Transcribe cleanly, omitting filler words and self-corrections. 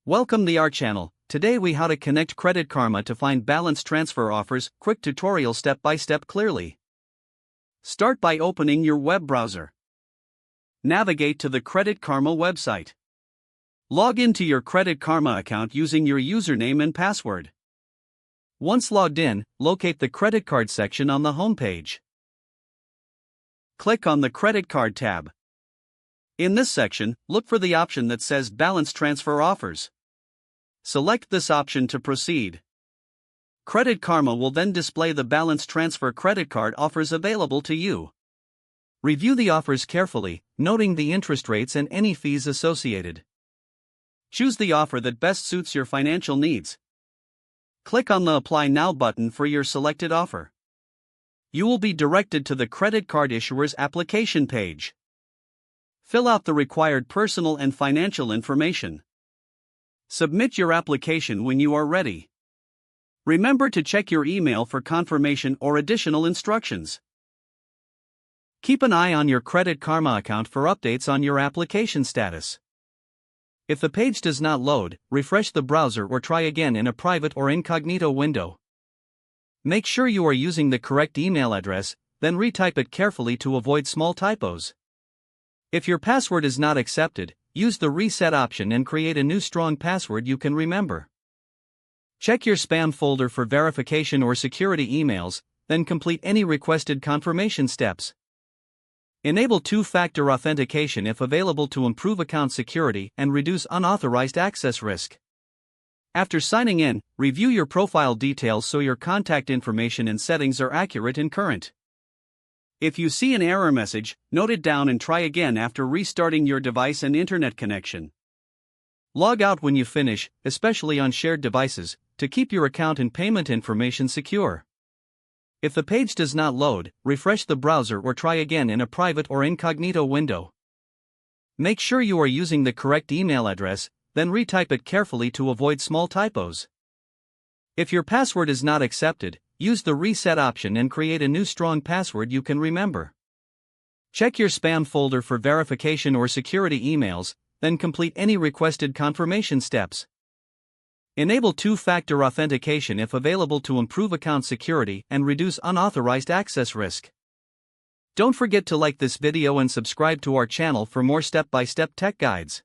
Welcome to our channel. Today we how to connect Credit Karma to find balance transfer offers. Quick tutorial step by step clearly. Start by opening your web browser. Navigate to the Credit Karma website. Log into your Credit Karma account using your username and password. Once logged in, locate the credit card section on the home page. Click on the Credit Card tab. In this section, look for the option that says Balance Transfer Offers. Select this option to proceed. Credit Karma will then display the balance transfer credit card offers available to you. Review the offers carefully, noting the interest rates and any fees associated. Choose the offer that best suits your financial needs. Click on the Apply Now button for your selected offer. You will be directed to the credit card issuer's application page. Fill out the required personal and financial information. Submit your application when you are ready. Remember to check your email for confirmation or additional instructions. Keep an eye on your Credit Karma account for updates on your application status. If the page does not load, refresh the browser or try again in a private or incognito window. Make sure you are using the correct email address, then retype it carefully to avoid small typos. If your password is not accepted, use the reset option and create a new strong password you can remember. Check your spam folder for verification or security emails, then complete any requested confirmation steps. Enable two-factor authentication if available to improve account security and reduce unauthorized access risk. After signing in, review your profile details so your contact information and settings are accurate and current. If you see an error message, note it down and try again after restarting your device and internet connection. Log out when you finish, especially on shared devices, to keep your account and payment information secure. If the page does not load, refresh the browser or try again in a private or incognito window. Make sure you are using the correct email address, then retype it carefully to avoid small typos. If your password is not accepted, use the reset option and create a new strong password you can remember. Check your spam folder for verification or security emails, then complete any requested confirmation steps. Enable two-factor authentication if available to improve account security and reduce unauthorized access risk. Don't forget to like this video and subscribe to our channel for more step-by-step tech guides.